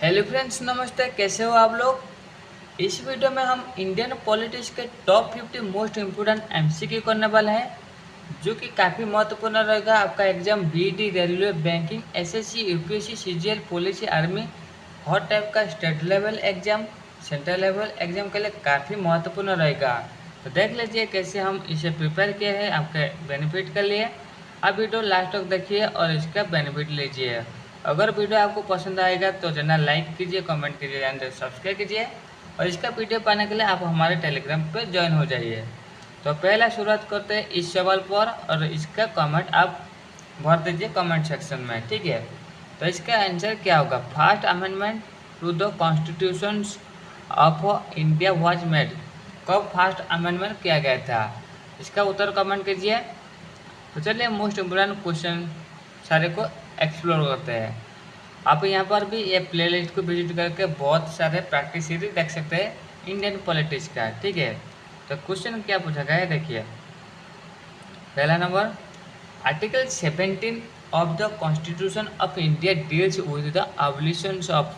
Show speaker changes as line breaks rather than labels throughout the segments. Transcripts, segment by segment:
Hello friends, नमस्ते। कैसे हो आप लोग। इस वीडियो में हम इंडियन पॉलिटिक्स के टॉप 50 मोस्ट इम्पोर्टेंट एमसीक्यू करने वाले हैं, जो कि काफ़ी महत्वपूर्ण रहेगा आपका exam BEd, railway, banking, SSC, UPSC, CGL, police, army, हर टाइप का state level exam, central level exam के लिए काफ़ी महत्वपूर्ण रहेगा। तो देख लीजिए कैसे हम इसे प्रिपेयर किए हैं आपके बेनिफिट के लिए। आप वीडियो लास्ट तक देखिए और इसका बेनिफिट लीजिए। अगर वीडियो आपको पसंद आएगा तो चैनल लाइक कीजिए, कमेंट कीजिए एंड सब्सक्राइब कीजिए, और इसका पीडीएफ पाने के लिए आप हमारे टेलीग्राम पे ज्वाइन हो जाइए। तो पहला शुरुआत करते हैं इस सवाल पर, और इसका कमेंट आप भर दीजिए कमेंट सेक्शन में, ठीक है। तो इसका आंसर क्या होगा। First amendment to the constitution of India was made. कब फर्स्ट अमेंडमेंट किया गया था, इसका उत्तर कमेंट कीजिए। तो चलिए मोस्ट इम्पोर्टेंट क्वेश्चन सारे को एक्सप्लोर करते हैं। आप यहाँ पर भी ये प्लेलिस्ट को विजिट करके बहुत सारे प्रैक्टिस सीरीज देख सकते हैं इंडियन पॉलिटिक्स का, ठीक है। तो क्वेश्चन क्या पूछा गया है, देखिए। पहला number, article 17 of the constitution of India deals with the abolition of.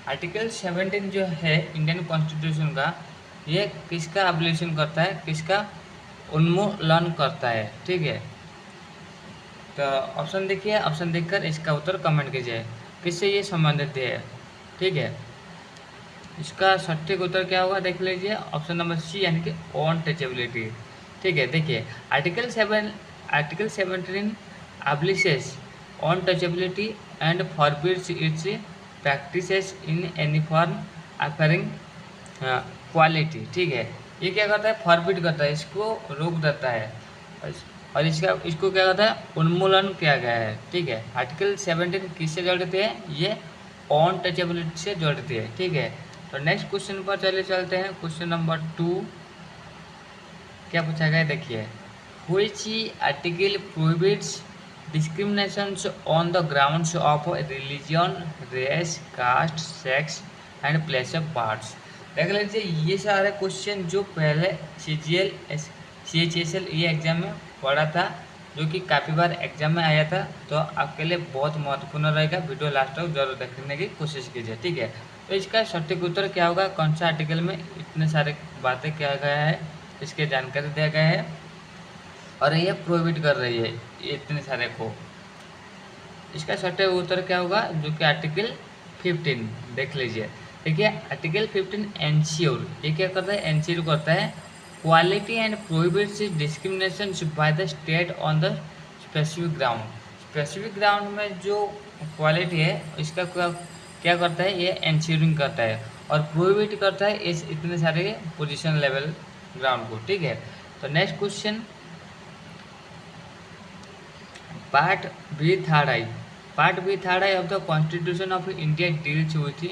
Article 17 जो है इंडियन कॉन्स्टिट्यूशन का, ये किसका एबॉलिशन करता है, किसका उन्मूलन करता है, ठीक है। तो ऑप्शन देखिए, ऑप्शन देखकर इसका उत्तर कमेंट कीजिए किससे ये संबंधित है, ठीक है। इसका सटीक उत्तर क्या होगा देख लीजिए, ऑप्शन नंबर सी, यानी कि ऑन टचेबिलिटी, ठीक है। देखिए article 17 abolishes untouchability and forbids its practices in any form affirming quality, ठीक है। ये क्या करता है, फॉरबिड करता है, इसको रोक देता है, और इसको क्या कहता है, उन्मूलन किया गया है, ठीक है। आर्टिकल 17 किससे जोड़ती है, ये ऑन टचेबिलिटी से जोड़ती है, ठीक है। तो नेक्स्ट क्वेश्चन पर चलते हैं। क्वेश्चन नंबर 2 क्या पूछा गया है, देखिए। Which article prohibits discrimination on the grounds of religion, race, caste, sex and place of birth. देख लीजिए ये सारे क्वेश्चन जो पहले सीजीएल, सीएचएसएल ये एग्जाम में पढ़ा था, जो कि काफ़ी बार एग्जाम में आया था, तो आपके लिए बहुत महत्वपूर्ण रहेगा। वीडियो लास्ट तक जरूर देखने की कोशिश कीजिए, ठीक है। तो इसका सटीक उत्तर क्या होगा, कौन सा आर्टिकल में इतने सारे बातें किया गया है, इसके जानकारी दिया गया है, और ये प्रोहिबिट कर रही है ये इतने सारे को। इसका सटीक उत्तर क्या होगा, जो कि आर्टिकल 15 देख लीजिए। देखिए आर्टिकल 15 एंश्योर, ये क्या करता है, एंश्योर करता है quality and prohibits discrimination by the state on the specific ground. Specific ground में जो क्वालिटी है इसका क्या करता है, ये एंश्योरिंग करता है, और प्रोहिबिट करता है इस इतने सारे पोजीशन लेवल ग्राउंड को, ठीक है। तो next question, part B third I. Part B third I of the constitution of India deals with.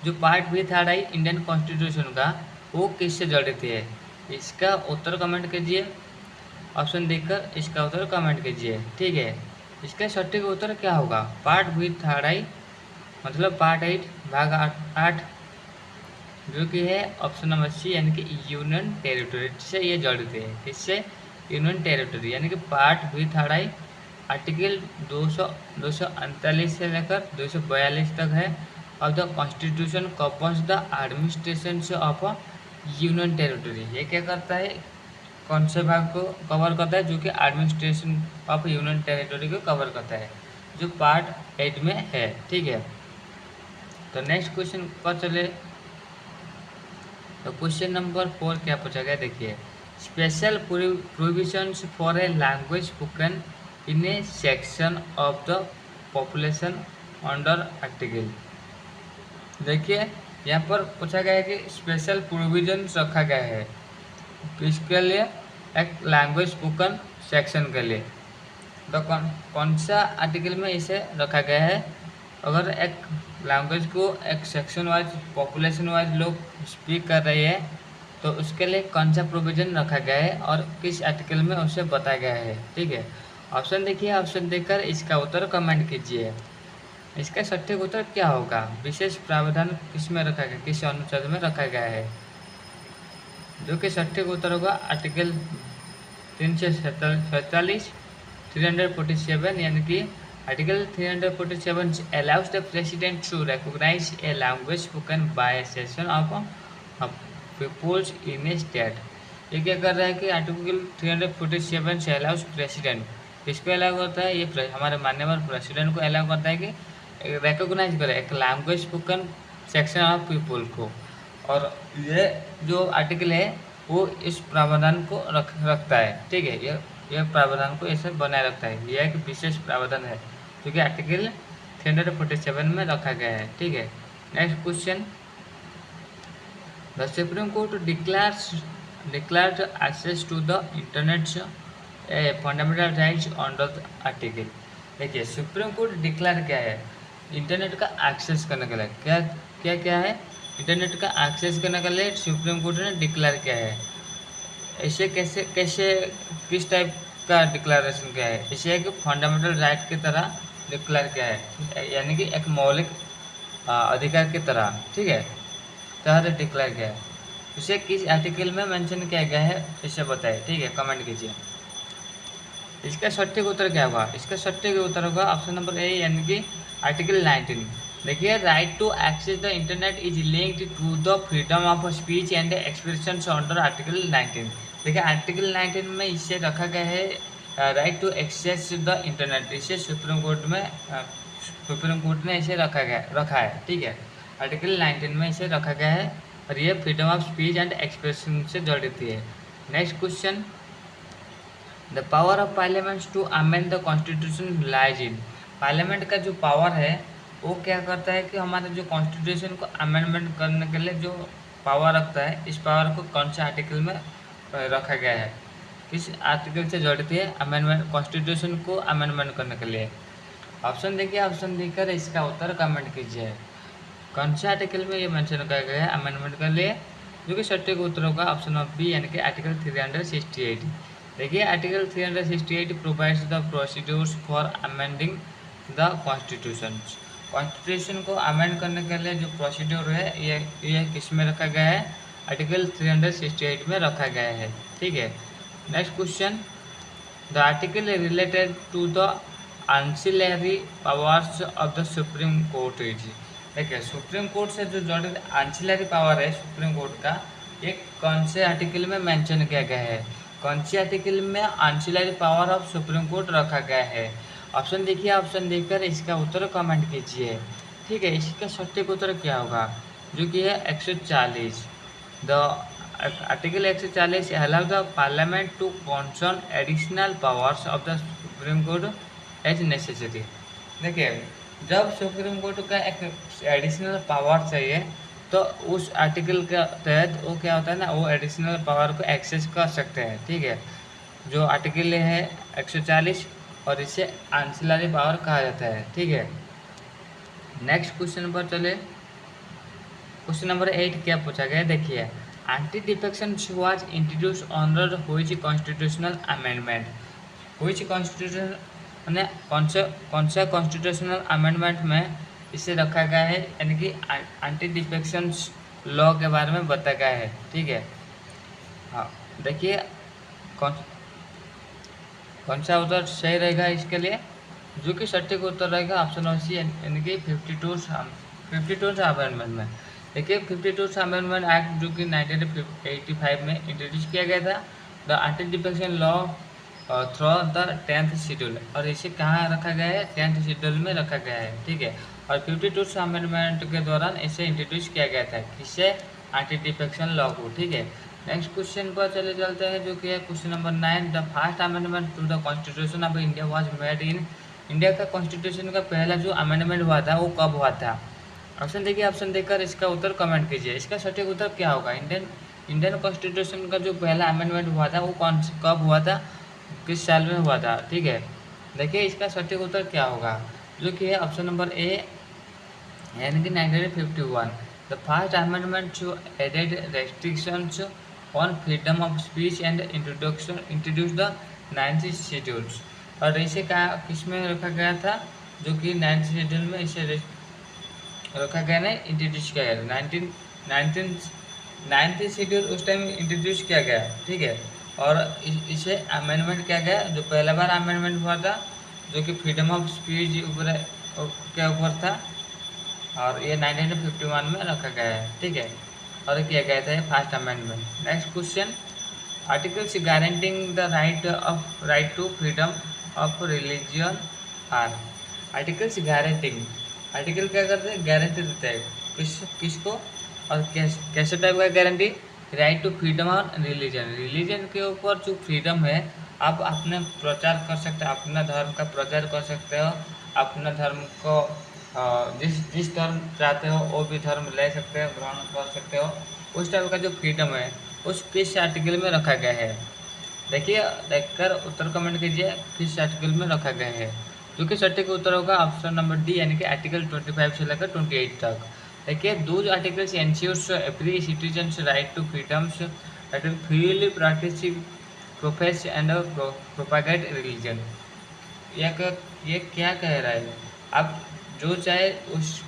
जो part B third I Indian constitution का, वो किससे जड़ित है, इसका उत्तर कमेंट कीजिए। ऑप्शन देखकर इसका उत्तर कमेंट कीजिए, ठीक है। इसका सटीक उत्तर क्या होगा, पार्ट बी थर्ड आई मतलब पार्ट 8 भाग 8, जो कि है ऑप्शन नंबर सी, यानी कि यूनियन टेरिटरी से ये जड़ित है। किससे, यूनियन टेरिटरी, यानी कि पार्ट बी थर्ड आई आर्टिकल 239 से लेकर 242 तक है of the constitution covers the administration of union territory. ये क्या करता है, कौन से भाग को कवर करता है, जो कि एडमिनिस्ट्रेशन ऑफ यूनियन टेरिटरी को कवर करता है, जो पार्ट 8 में है, ठीक है। तो नेक्स्ट क्वेश्चन पर चले। तो क्वेश्चन नंबर 4 क्या पूछा गया, देखिए। Special provisions for a language spoken in A section of the population under article. देखिए यहाँ पर पूछा गया है कि स्पेशल प्रोविजन रखा गया है किसके लिए, एक लैंग्वेज स्पोकन सेक्शन के लिए। तो कौन सा आर्टिकल में इसे रखा गया है, अगर एक लैंग्वेज को एक सेक्शन वाइज, पॉपुलेशन वाइज लोग स्पीक कर रहे हैं, तो उसके लिए कौन सा प्रोविजन रखा गया है और किस आर्टिकल में उसे बताया गया है, ठीक है। ऑप्शन देखिए, ऑप्शन देखकर इसका उत्तर कमेंट कीजिए। इसका सटीक उत्तर क्या होगा, विशेष प्रावधान किस में रखा गया, किस अनुच्छेद में रखा गया है, जो कि सटीक उत्तर होगा आर्टिकल 347, 347, यानी कि Article 347 allows the president to recognize a language spoken by a section of peoples in a state. ये क्या कर रहा है कि आर्टिकल 347 से अलाउस प्रेसिडेंट, किसको अलाउ करता है? ये हमारे माननीय प्रेसिडेंट को अलाउ करता है कि रिकॉग्नाइज करे एक language spoken section of people को। और ये जो आर्टिकल है वो इस प्रावधान को रखता है, ठीक है। ये प्रावधान को ऐसे बनाए रखता है। यह एक विशेष प्रावधान है जो कि आर्टिकल 347 में रखा गया है, ठीक है। Next question, the supreme court declared access to the internet a fundamental right under the article। देखिए सुप्रीम कोर्ट डिक्लेयर क्या है? इंटरनेट का एक्सेस करने के लिए क्या क्या क्या है? इंटरनेट का एक्सेस करने के लिए सुप्रीम कोर्ट ने डिक्लेयर किया है। ऐसे कैसे कैसे किस टाइप का डिक्लेरेशन किया है? इसे एक फंडामेंटल राइट की तरह डिक्लेयर किया है, यानी कि एक मौलिक अधिकार की तरह, ठीक है, तरह डिक्लेयर किया है। इसे किस आर्टिकल में मेंशन किया गया है इसे बताइए, ठीक है, कमेंट कीजिए। इसका सटीक उत्तर क्या होगा? इसका सटीक उत्तर होगा ऑप्शन नंबर ए, यानी कि आर्टिकल 19। देखिए, right to access the internet is linked to the freedom of speech and expression under article 19। देखिए आर्टिकल 19 में इसे रखा गया है right to access the internet. इसे सुप्रीम कोर्ट ने इसे रखा है, ठीक है। आर्टिकल 19 में इसे रखा गया है और ये freedom of speech and expression से जड़ित है। Next question, the power of parliament to amend the constitution lies in. Parliament का जो पावर है वो क्या करता है कि हमारे जो कॉन्स्टिट्यूशन को अमेंडमेंट करने के लिए जो पावर रखता है, इस पावर को कौन से आर्टिकल में रखा गया है, किस आर्टिकल से जड़ित है अमेंडमेंट, कॉन्स्टिट्यूशन को अमेंडमेंट करने के लिए? ऑप्शन देखिए, ऑप्शन देकर इसका उत्तर कमेंट कीजिए। कौन से आर्टिकल में ये मेंशन किया गया है अमेंडमेंट के लिए? जो कि सटीक उत्तर होगा ऑप्शन ऑफ बी, यानी कि आर्टिकल 368। देखिए article 368 provides the procedures for amending the constitution को अमेंड करने के लिए जो प्रोसीड्यूर है ये किस में रखा गया है? आर्टिकल 368 में रखा गया है, ठीक है। Next question, the article related to the ancillary powers of the supreme court is. देखिए सुप्रीम कोर्ट से जो जड़ित एंसिलरी पावर है सुप्रीम कोर्ट का, ये कौन से आर्टिकल में मेंशन किया गया है? कौन से आर्टिकल में ancillary power of supreme court रखा गया है? ऑप्शन देखिए, ऑप्शन देखकर इसका उत्तर कमेंट कीजिए, ठीक है। इसका सटीक उत्तर क्या होगा? जो कि है 140। The article 140 allow the parliament to concern additional powers of the supreme court as necessary. देखिए जब सुप्रीम कोर्ट का एक एडिशनल पावर चाहिए तो उस आर्टिकल के तहत वो क्या होता है ना, वो एडिशनल पावर को एक्सेस कर सकते हैं, ठीक है। जो आर्टिकल है 140 और इसे एंसिलरी पावर कहा जाता है, ठीक है। नेक्स्ट क्वेश्चन पर चले। क्वेश्चन नंबर 8 क्या पूछा गया? देखिए, anti defection was introduce under which constitutional amendment. Which constitution ने कौन सा कॉन्स्टिट्यूशनल अमेंडमेंट में इसे रखा गया है, यानी कि एंटी डिफेक्शन लॉ के बारे में बताया गया है, ठीक है। हाँ देखिए कौन सा उत्तर सही रहेगा इसके लिए? जो कि सटीक उत्तर रहेगा ऑप्शन सी, यानी कि 52 अमेंडमेंट में। देखिए 52 अमेंडमेंट एक्ट जो कि 1985 में इंट्रोड्यूस किया गया था, the anti defection law through the 10th schedule, और इसे कहाँ रखा गया है? 10th शेड्यूल में रखा गया है, ठीक है। और 52 अमेंडमेंट के दौरान इसे इंट्रोड्यूस किया गया था, किससे? एंटी डिफेक्शन लॉ को, ठीक है। नेक्स्ट क्वेश्चन पर चले चलते हैं, जो कि है question number 9। The first amendment to the constitution of India was made in. India का कॉन्स्टिट्यूशन का पहला जो अमेंडमेंट हुआ था वो कब हुआ था? ऑप्शन देखिए, ऑप्शन देकर इसका उत्तर कमेंट कीजिए। इसका सटीक उत्तर क्या होगा? इंडियन कॉन्स्टिट्यूशन का जो पहला अमेंडमेंट हुआ था वो कब हुआ था, किस साल में हुआ था, ठीक है। देखिए इसका सटीक उत्तर क्या होगा? जो कि है ऑप्शन नंबर ए, यानी कि 1951। The first amendment to added restrictions on freedom of speech and introduce the 9th schedules. और इसे किस में रखा गया था? जो कि 9th शेड्यूल में इसे रखा गया ना, इंट्रोड्यूस किया गया। 9th शेड्यूल उस टाइम इंट्रोड्यूस किया गया, ठीक है। और इसे अमेंडमेंट किया गया, जो पहला बार अमेंडमेंट हुआ था जो कि फ्रीडम ऑफ स्पीच के ऊपर था, और ये 1951 में रखा गया है, ठीक है, और किया गया था first amendment. Next question, articles guaranteeing the right to freedom of religion are. Articles guaranteeing, article क्या करते हैं, गारंटी देता है किसको और कैसे टाइप का guarantee, right to freedom on religion, religion के ऊपर जो फ्रीडम है, आप अपने प्रचार कर सकते हो, अपना धर्म का प्रचार कर सकते हो, अपना धर्म को जिस जिस धर्म चाहते हो वो भी धर्म ले सकते हो, ग्रहण कर सकते हो, उस टाइप का जो फ्रीडम है उस किस आर्टिकल में रखा गया है। देखिए, देखकर उत्तर कमेंट कीजिए किस आर्टिकल में रखा गया है, जो कि सटीक उत्तर होगा ऑप्शन नंबर डी, यानी कि आर्टिकल 25 से लेकर 28 तक। देखिए, those articles ensures every citizens right to freedoms that will freely practice, profess and propagate religion. ये क्या कह रहा है, आप जो चाहे उस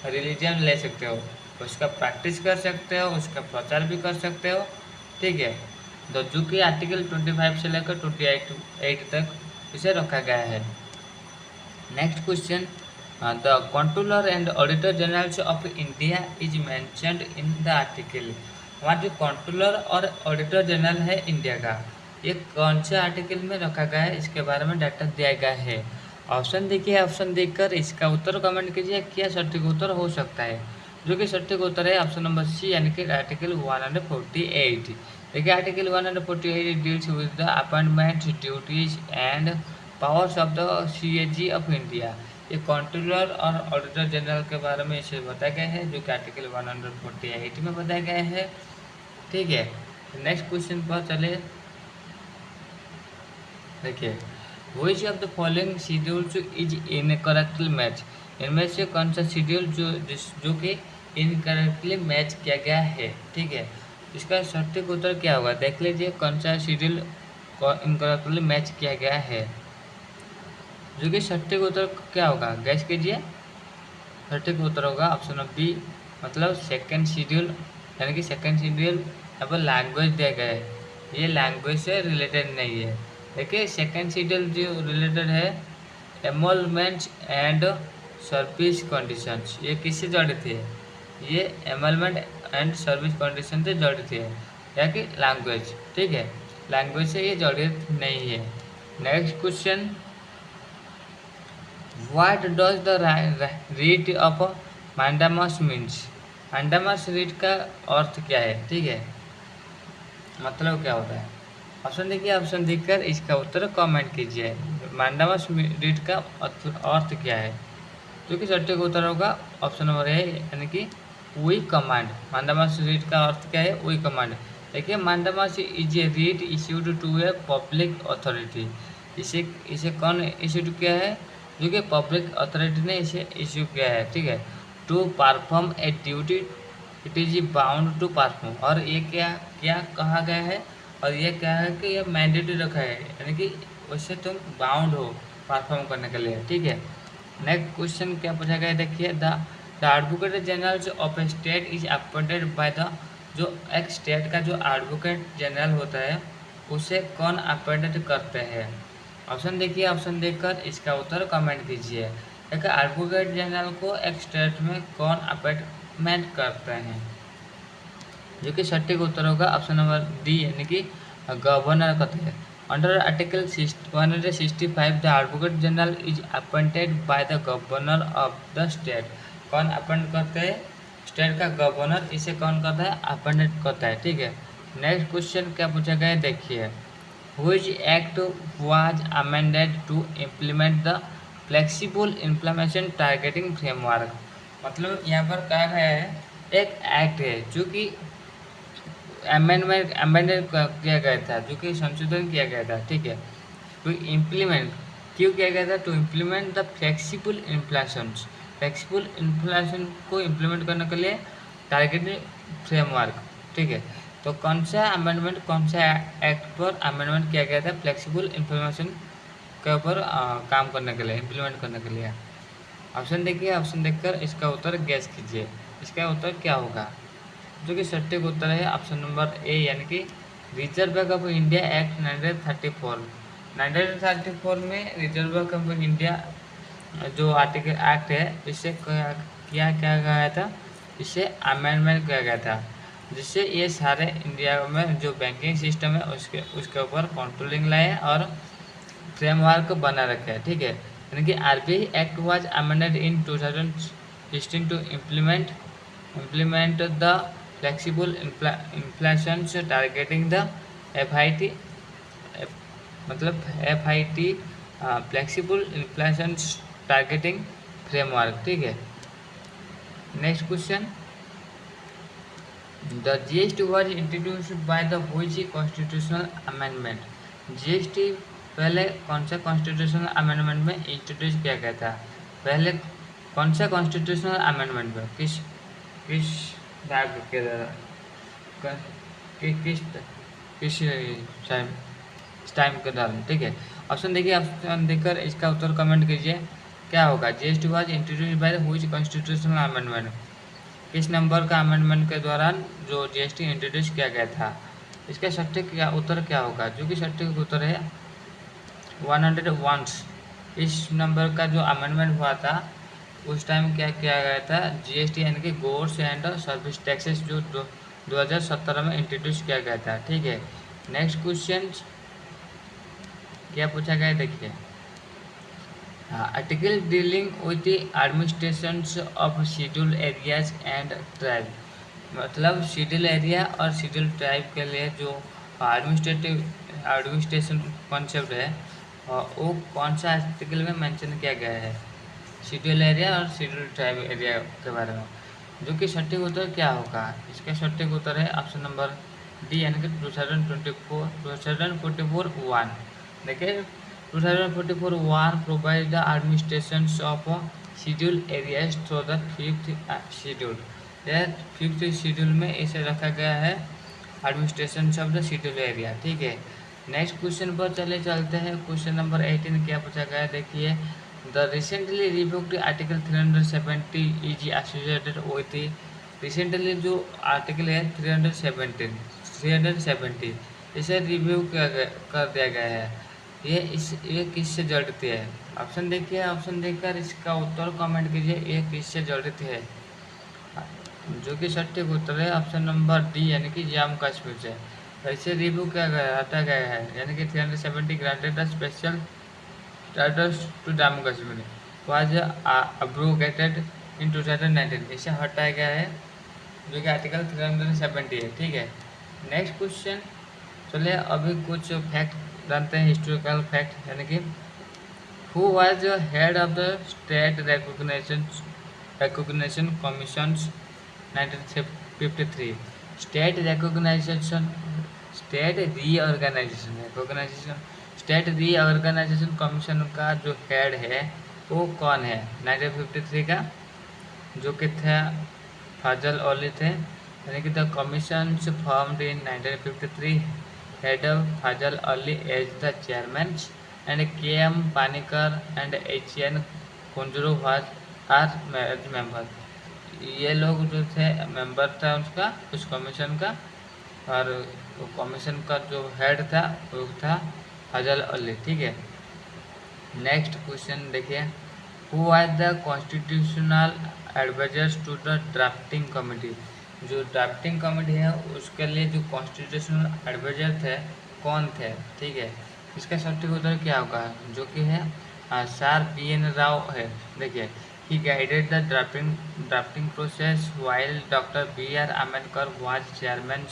रिलीजन ले सकते हो, उसका प्रैक्टिस कर सकते हो, उसका प्रचार भी कर सकते हो, ठीक है। तो जो कि आर्टिकल 25 से लेकर 28 तक इसे रखा गया है। Next question, the controller and auditor general of India is mentioned in the article. हमारा जो कंट्रोलर और ऑडिटर जनरल है इंडिया का, ये कौन से आर्टिकल में रखा गया है, इसके बारे में डाटा दिया गया है। ऑप्शन देखिए, ऑप्शन देखकर इसका उत्तर कमेंट कीजिए, क्या सटीक उत्तर हो सकता है। जो कि सटीक उत्तर है ऑप्शन नंबर सी, यानी कि आर्टिकल 148। देखिए, article 148 deals with the appointment, duties and powers of the CAG of India. ये कंट्रोलर और ऑडिटर जनरल के बारे में इसे बताया गया है, जो कि आर्टिकल 148 में बताया गया है, ठीक है। नेक्स्ट क्वेश्चन पर चले। देखिए, which of the following schedules is incorrectly match. इनमें से कौन सा शेड्यूल जो कि इनकरेक्टली मैच किया गया है, ठीक है। इसका सटीक उत्तर क्या होगा, देख लीजिए कौन सा शेड्यूल इनकरेक्टली मैच किया गया है। जो कि सटीक उत्तर क्या होगा, गैस कीजिए। सटीक उत्तर होगा ऑप्शन ऑफ बी, मतलब सेकेंड शेड्यूल, यानी कि सेकेंड शेड्यूल यहाँ पर लैंग्वेज दिया गया है, ये लैंग्वेज से रिलेटेड नहीं है। देखिए, सेकेंड शेड्यूल जो रिलेटेड है एमोलमेंट्स एंड सर्विस कंडीशंस, ये किससे जड़ित है, ये एमोलमेंट एंड सर्विस कंडीशन से जड़ित है, या कि लैंग्वेज, ठीक है, लैंग्वेज से ये जड़ित नहीं है। Next question, what does the writ of mandamus means. Mandamus writ का अर्थ क्या है, ठीक है, मतलब क्या होता है। ऑप्शन देखिए, ऑप्शन देखकर इसका उत्तर कमेंट कीजिए। मैंडामस रीट का अर्थ क्या है, जो कि सटीक उत्तर होगा ऑप्शन नंबर ए, यानी कि वी कमांड। मैंडामस रीट का अर्थ क्या है, वी कमांड। देखिए, mandamus is a writ issued to a public authority. इसे कौन इश्यूड किया है, जो कि पब्लिक अथॉरिटी ने इसे इश्यू किया है, ठीक है। To perform a duty it is bound to perform, और ये क्या क्या कहा गया है, और ये क्या है कि ये मैंडेटरी रखा है, यानी कि उससे तुम बाउंड हो परफॉर्म करने के लिए, ठीक है। नेक्स्ट क्वेश्चन क्या पूछा गया है, देखिए, the advocate general of A state is appointed by the. जो एक स्टेट का जो एडवोकेट जनरल होता है उसे कौन अपॉइंटेड करते हैं। ऑप्शन देखिए, ऑप्शन देखकर इसका उत्तर कमेंट कीजिए। एक एडवोकेट जनरल को एक स्टेट में कौन अपॉइंटमेंट करते हैं, जो कि सटीक उत्तर होगा ऑप्शन नंबर डी, यानी कि गवर्नर करते हैं। Under article 165 the advocate general is appointed by the governor of the state. कौन अपॉइंट करते हैं, स्टेट का गवर्नर इसे कौन करता है, अपॉइंटेड करता है, ठीक है। नेक्स्ट क्वेश्चन क्या पूछा गया है, देखिए, which act was amended to implement the flexible implementation targeting framework. मतलब यहाँ पर कहा गया है एक एक्ट है जो कि अमेंडेड किया गया था, जो कि संशोधन किया गया था, ठीक है। तो इम्प्लीमेंट क्यों किया गया था, to implement the flexible inflation. Flexible inflation को इम्प्लीमेंट करने के लिए टारगेटेड फ्रेमवर्क, ठीक है। तो कौन सा अमेंडमेंट, कौन सा एक्ट पर अमेंडमेंट किया गया था फ्लेक्सिबल इन्फ्लेशन के ऊपर काम करने के लिए, इम्प्लीमेंट करने के लिए। ऑप्शन देखिए, ऑप्शन देखकर इसका उत्तर गैस कीजिए, इसका उत्तर क्या होगा। जो कि सटीक उत्तर है ऑप्शन नंबर ए, यानी कि reserve bank of India act 1934। 1934 में रिजर्व बैंक ऑफ इंडिया जो आर्टिकल एक्ट है इससे क्या गया था, इसे अमेंडमेंट किया गया था, जिससे ये सारे इंडिया में जो बैंकिंग सिस्टम है उसके ऊपर कंट्रोलिंग लाए और फ्रेमवर्क बना रखे है। ठीक है, यानी कि RBI act was amended in 2016 to implement the flexible inflations targeting the FIT, मतलब FIT flexible inflation targeting framework. ठीक है, next question, the GST was introduced by the which constitutional amendment. GST पहले कौन सा कॉन्स्टिट्यूशनल अमेंडमेंट में introduce किया गया था? पहले कौन सा कॉन्स्टिट्यूशनल अमेंडमेंट में किस किस के द्वारा किस किस टाइम के दौरान? ठीक है, ऑप्शन देखिए, ऑप्शन देखकर इसका उत्तर कमेंट कीजिए क्या होगा। GST was introduced by which constitutional amendment, किस नंबर का अमेंडमेंट के दौरान जो जीएसटी इंट्रोड्यूस किया गया था? इसका सटीक क्या उत्तर क्या होगा? जो कि सटीक उत्तर है 101। इस नंबर का जो अमेंडमेंट हुआ था उस टाइम क्या किया गया था? जीएसटी यानी कि गुड्स एंड सर्विस टैक्सेस जो 2017 में इंट्रोड्यूस किया गया था। ठीक है, नेक्स्ट क्वेश्चन क्या पूछा गया देखिए, article dealing with the administration of scheduled areas and tribe, मतलब शेड्यूल एरिया और शेड्यूल ट्राइब के लिए जो एडमिनिस्ट्रेशन कॉन्सेप्ट है वो कौन सा आर्टिकल में मेंशन किया गया है? शेड्यूल एरिया और शेड्यूल ट्राइब एरिया के बारे में। जो कि सटीक उत्तर क्या होगा? इसका सटीक उत्तर है ऑप्शन नंबर डी, यानी कि 2044 1। देखिए 2044 1 provide the administration of schedule areas through the 5th schedule. यह 5th शेड्यूल में इसे रखा गया है administration of the schedule area. ठीक है, नेक्स्ट क्वेश्चन पर चलते हैं। क्वेश्चन नंबर 18 क्या पूछा गया देखिए, the recently revoked article 370 is associated with, recently जो आर्टिकल है 370 इसे रिव्यू कर दिया गया है, ये किससे जड़ती है? ऑप्शन देखिए, ऑप्शन देखकर इसका उत्तर कमेंट कीजिए, ये किससे जड़ित है? जो कि सटीक उत्तर है ऑप्शन नंबर डी, यानी कि जम्मू कश्मीर से। ऐसे रिव्यू किया गया हटा गया है, यानी कि 370 granted the special status to Jammu Kashmir was abrogated in 2019, इसे हटाया गया है, जो कि आर्टिकल 370 है। ठीक है, नेक्स्ट क्वेश्चन, चलिए अभी कुछ फैक्ट जानते हैं, हिस्टोरिकल फैक्ट, यानी कि who was head of the state recognition commission 1953। State reorganisation commission का जो हेड है वो कौन है 1953 का? जो कि था फजल ओली थे, यानी कि the commission formed in 1953 head of Fazal Ali as the chairman and K.M. Panikar and H.N. Kunjuru are member। ये लोग जो थे मेंबर था उसका, उस कमीशन का, और कमीशन का जो हेड था वो था फजल अली। ठीक है, नेक्स्ट क्वेश्चन देखिए, who was the constitutional advisers to the drafting committee. जो ड्राफ्टिंग कमेटी है उसके लिए जो कॉन्स्टिट्यूशनल एडवाइजर थे कौन थे? ठीक है, इसका सटीक उत्तर क्या होगा? जो कि है सर BN राव है। देखिए, he guided the drafting process while doctor BR Ambedkar was chairman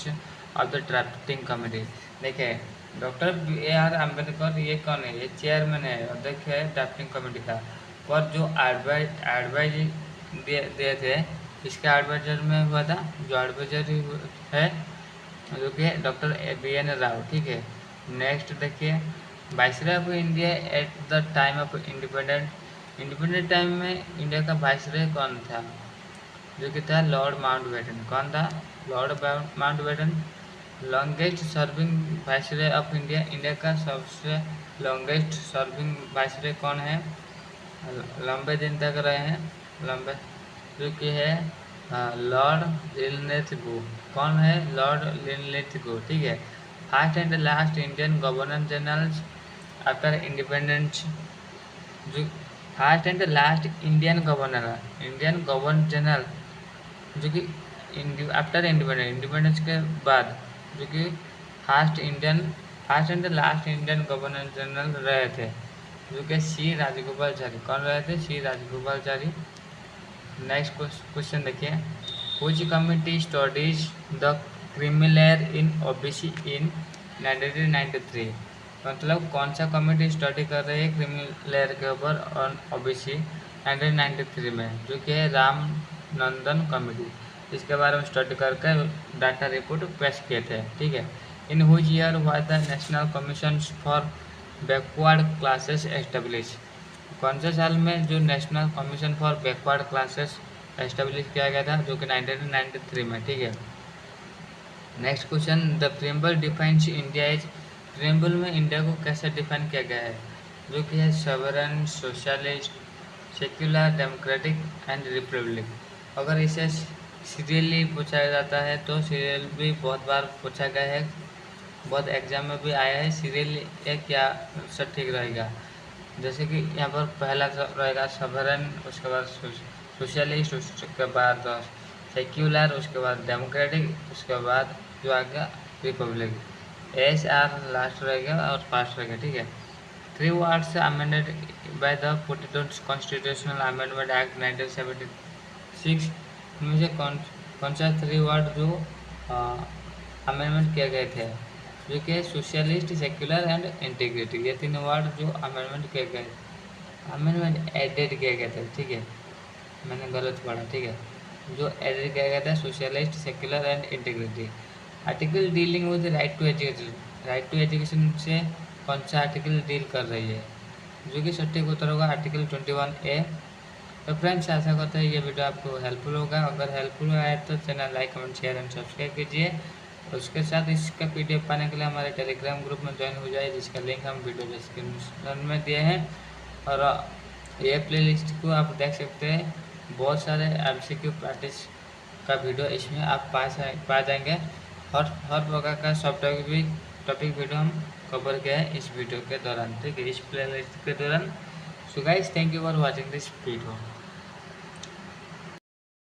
of the drafting committee. देखिए डॉक्टर BR अम्बेडकर ये कौन है? ये चेयरमैन है और देखिए ड्राफ्टिंग कमेटी का, पर जो एडवाइज दिए थे इसका एडवाइजर में हुआ था, जो एडवाइजर है जो कि डॉक्टर BN राव। ठीक है, नेक्स्ट देखिए, viceroy of India at the time of independent time में इंडिया का वाइसरॉय कौन था? जो कि था लॉर्ड माउंटबेटन। कौन था? Lord Mountbatten. Longest serving viceroy of India का सबसे लॉन्गेस्ट सर्विंग वाइसरॉय कौन है? लंबे दिन तक रहे हैं, लंबे, जो कि है लॉर्ड लिनलिथगो। कौन है? Lord Linlithgow. ठीक है, first and last Indian governor general after independence जो first and last Indian governor है, इंडियन गवर्नर जनरल जो कि आफ्टर इंडिपेंडेंस के बाद जो कि first and last Indian governor general रहे थे, जो कि सी राजगोपालचारी। कौन रहे थे? सी राजगोपालचारी। नेक्स्ट क्वेश्चन देखिए, which committee studies the creamy layer in OBC in 1993? मतलब कौन सा कमेटी स्टडी कर रही है क्रीमिलेयर के ऊपर ऑन ओबीसी 1993 में, जो कि है राम नंदन कमेटी। इसके बारे में स्टडी करके डाटा रिपोर्ट पेश किए थे, ठीक है। In which year was the national commission for backward classes establish? कौन से साल में जो national commission for backward classes establish किया गया था, जो कि 1993 में, ठीक है। Next question, the preamble defines India as, preamble में इंडिया को कैसे डिफाइन किया गया है, जो कि है sovereign, socialist, secular, democratic and republic. अगर इसे सीरियली पूछा जाता है तो सीरियल भी बहुत बार पूछा गया है, बहुत एग्जाम में भी आया है। सीरियल ये क्या सब ठीक रहेगा, जैसे कि यहाँ पर पहला रहेगा सॉवरेन, उसके बाद सोशलिस्ट, उसके बाद सेक्युलर, उसके बाद डेमोक्रेटिक, उसके बाद जो आ गया रिपब्लिक। एस आर लास्ट रहेगा और फास्ट रहेगा, ठीक है। 3 words amended by the 42 constitutional amendment act 1976 में से कौन सा 3 वर्ड जो अमेंडमेंट किए गए थे, जो कि सोशलिस्ट, सेक्युलर एंड इंटीग्रिटी, ये 3 वर्ड जो अमेंडमेंट किए गए, अमेंडमेंट एडेड किए गए थे, ठीक है, मैंने गलत पढ़ा, ठीक है। जो एडेड किया गया था socialist, secular and integrity. Article dealing with right to education, right to education से कौन सा आर्टिकल डील कर रही है, जो कि सटीक उत्तर होगा आर्टिकल 21A। तो फ्रेंड्स, आशा करते हैं ये वीडियो आपको हेल्पफुल होगा। अगर हेल्पफुल है तो channel like, comment, share and subscribe कीजिए। उसके साथ इसका PDF पाने के लिए हमारे टेलीग्राम ग्रुप में ज्वाइन हो जाए, जिसका लिंक हम वीडियो डिस्क्रिप्शन में दिए हैं। और ये प्लेलिस्ट को आप देख सकते हैं, बहुत सारे MCQ प्रैक्टिस का वीडियो इसमें आप पा जाएंगे। हर प्रकार का सब टॉपिक वीडियो हम कवर किया है इस वीडियो के दौरान, ठीक है, इस प्लेलिस्ट के दौरान। So guys, thank you for watching this video.